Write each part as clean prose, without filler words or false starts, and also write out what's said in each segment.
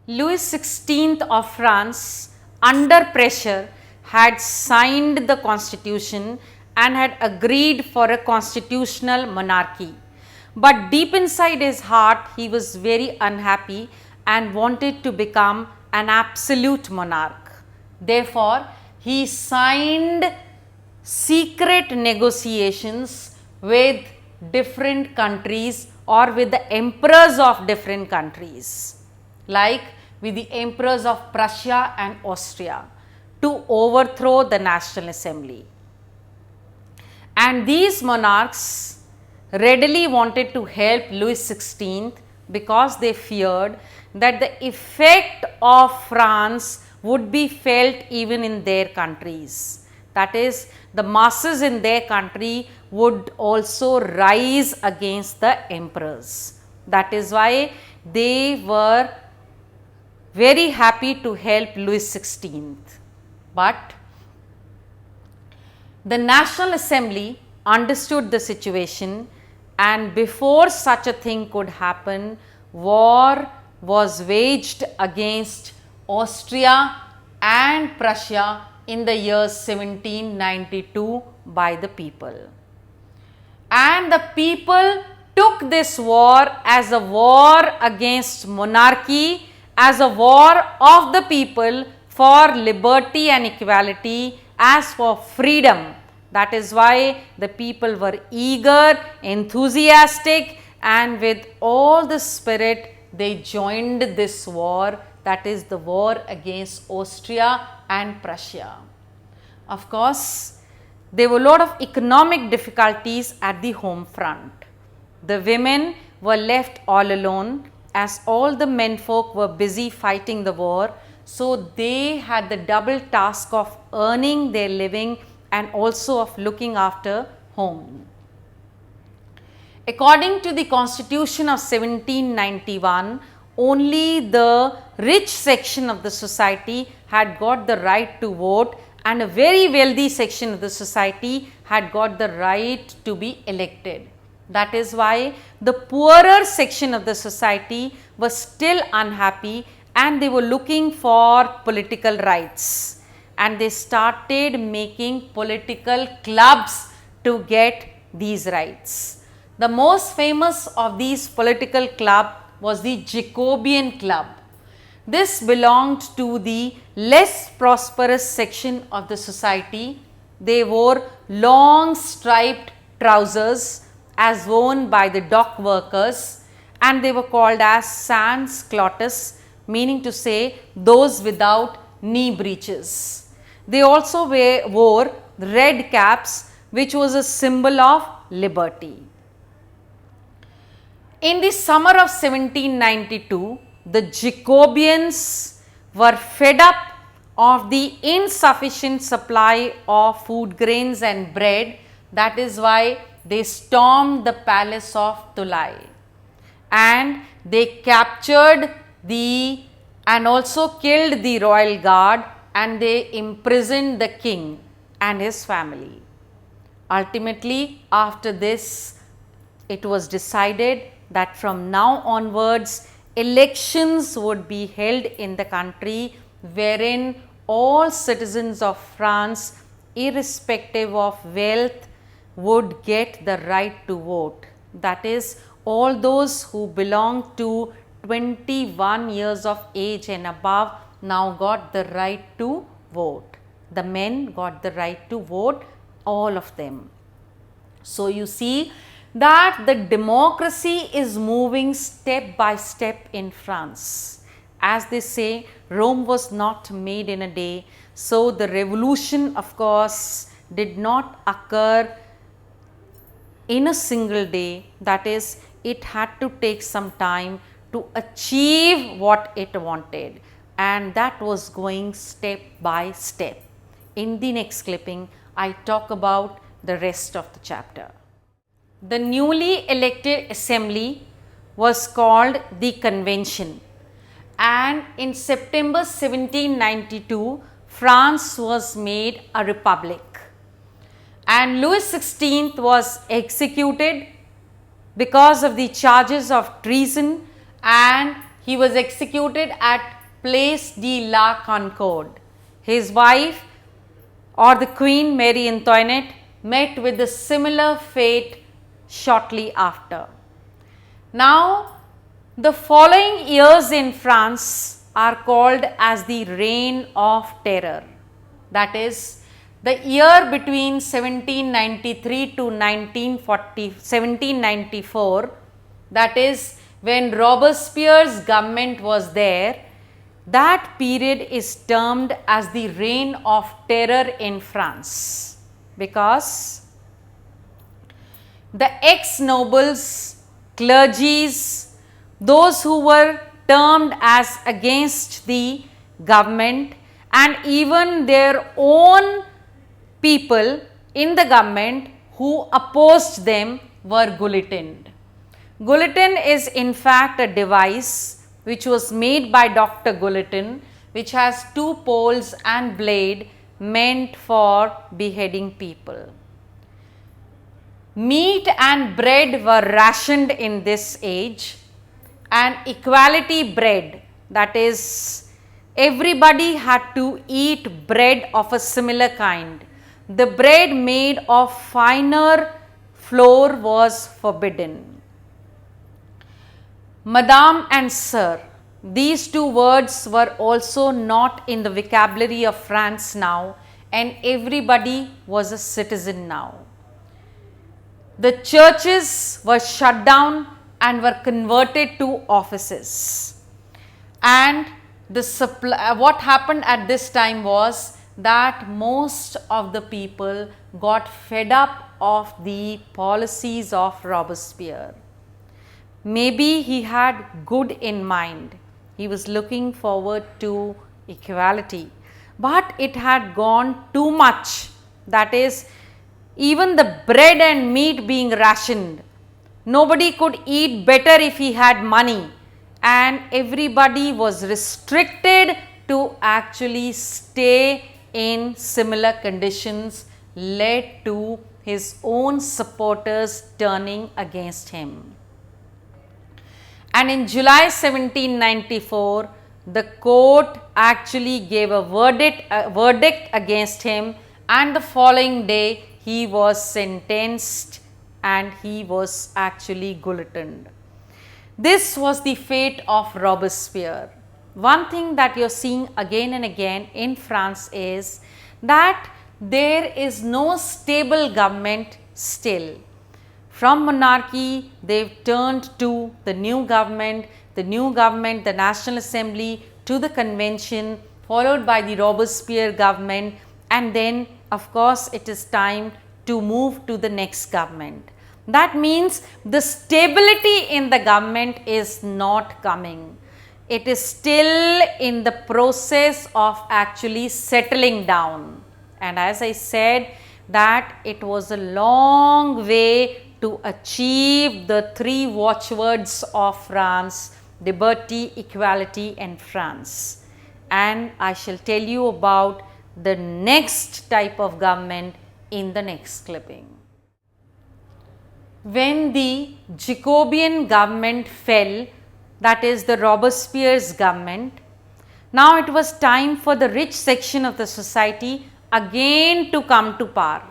Louis XVI of France, under pressure, had signed the constitution and had agreed for a constitutional monarchy. But deep inside his heart, he was very unhappy and wanted to become an absolute monarch. Therefore, he signed secret negotiations with different countries or with the emperors of different countries, like with the emperors of Prussia and Austria, to overthrow the National Assembly. And these monarchs readily wanted to help Louis XVI because they feared that the effect of France would be felt even in their countries. That is, the masses in their country would also rise against the emperors. That is why they were very happy to help Louis XVI. But the National Assembly understood the situation, and before such a thing could happen, war was waged against Austria and Prussia in the year 1792 by the people. And the people took this war as a war against monarchy, as a war of the people for liberty and equality, as for freedom. That is why the people were eager, enthusiastic, and with all the spirit they joined this war, that is the war against Austria and Prussia. Of course, there were a lot of economic difficulties at the home front. The women were left all alone as all the menfolk were busy fighting the war, so they had the double task of earning their living and also of looking after home. According to the Constitution of 1791, only the rich section of the society had got the right to vote, and a very wealthy section of the society had got the right to be elected. That is why the poorer section of the society was still unhappy and they were looking for political rights, and they started making political clubs to get these rights. The most famous of these political clubs was the Jacobin Club. This belonged to the less prosperous section of the society. They wore long striped trousers as worn by the dock workers, and they were called as sans clotus, meaning to say those without knee breeches. They also wore red caps, which was a symbol of liberty. In the summer of 1792, the Jacobins were fed up of the insufficient supply of food grains and bread. That is why they stormed the palace of Tulai, and they captured and also killed the royal guard, and they imprisoned the king and his family. Ultimately, after this, it was decided that from now onwards elections would be held in the country, wherein all citizens of France, irrespective of wealth, would get the right to vote. That is, all those who belonged to 21 years of age and above now got the right to vote. The men got the right to vote, all of them. So you see that the democracy is moving step by step in France. As they say, Rome was not made in a day. So the revolution, of course, did not occur in a single day. That is, it had to take some time to achieve what it wanted, and that was going step by step. In the next clipping, I talk about the rest of the chapter. The newly elected assembly was called the Convention, and in September 1792, France was made a republic, and Louis XVI was executed because of the charges of treason and he was executed at Place de la Concorde. His wife, or the Queen Marie Antoinette, met with a similar fate shortly after. Now, the following years in France are called as the Reign of Terror. That is, the year between 1793 to 1794, that is when Robespierre's government was there, that period is termed as the Reign of Terror in France, because the ex-nobles, clergies, those who were termed as against the government, and even their own people in the government who opposed them were guillotined. Guillotine is in fact a device which was made by Dr. Guillotine, which has two poles and blade meant for beheading people. Meat and bread were rationed in this age, and equality bread, that is, everybody had to eat bread of a similar kind. The bread made of finer flour was forbidden. Madame and Sir, these two words were also not in the vocabulary of France now, and everybody was a citizen now. The churches were shut down and were converted to offices. And what happened at this time was that most of the people got fed up of the policies of Robespierre. Maybe he had good in mind. He was looking forward to equality, but it had gone too much. That is, even the bread and meat being rationed. Nobody could eat better if he had money, and everybody was restricted to actually stay in similar conditions, led to his own supporters turning against him. And in July 1794, the court actually gave a verdict against him, and the following day he was sentenced and he was actually guillotined. This was the fate of Robespierre. One thing that you are seeing again and again in France is that there is no stable government still. From monarchy, they've turned to the new government, the National Assembly, to the convention, followed by the Robespierre government, and then of course it is time to move to the next government. That means the stability in the government is not coming. It is still in the process of actually settling down. And as I said, that it was a long way to achieve the three watchwords of France: liberty, equality and France. And I shall tell you about the next type of government in the next clipping. When the Jacobin government fell, that is the Robespierre's government, now it was time for the rich section of the society again to come to power.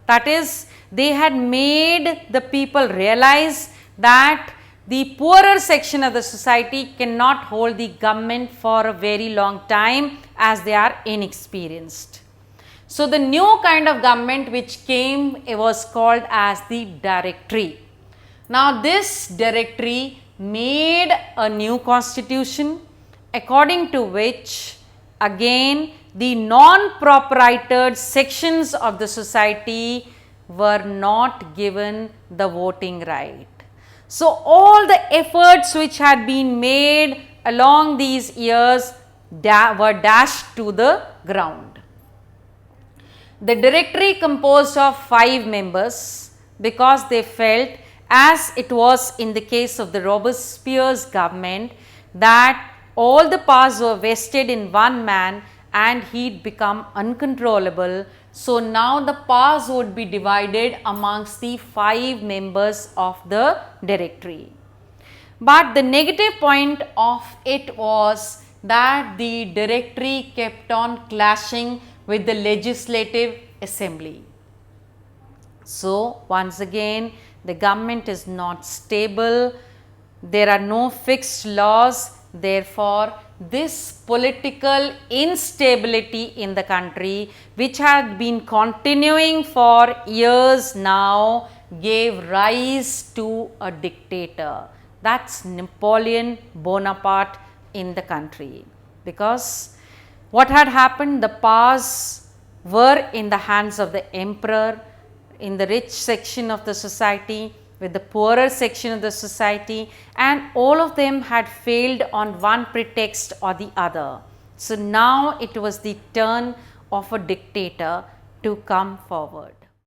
That is, they had made the people realize that the poorer section of the society cannot hold the government for a very long time as they are inexperienced. So, the new kind of government which came was called as the Directory. Now, this Directory made a new constitution, according to which again the non-proprietor sections of the society were not given the voting right. So, all the efforts which had been made along these years were dashed to the ground. The Directory composed of 5 members because they felt, as it was in the case of the Robespierre's government, that all the powers were vested in one man and he'd become uncontrollable. So, now the powers would be divided amongst the 5 members of the Directory. But the negative point of it was that the directory kept on clashing with the legislative assembly. So, once again the government is not stable, there are no fixed laws, therefore, this political instability in the country, which had been continuing for years now, gave rise to a dictator. That is Napoleon Bonaparte in the country, because what had happened, the powers were in the hands of the emperor, in the rich section of the society, with the poorer section of the society, and all of them had failed on one pretext or the other. So, now it was the turn of a dictator to come forward.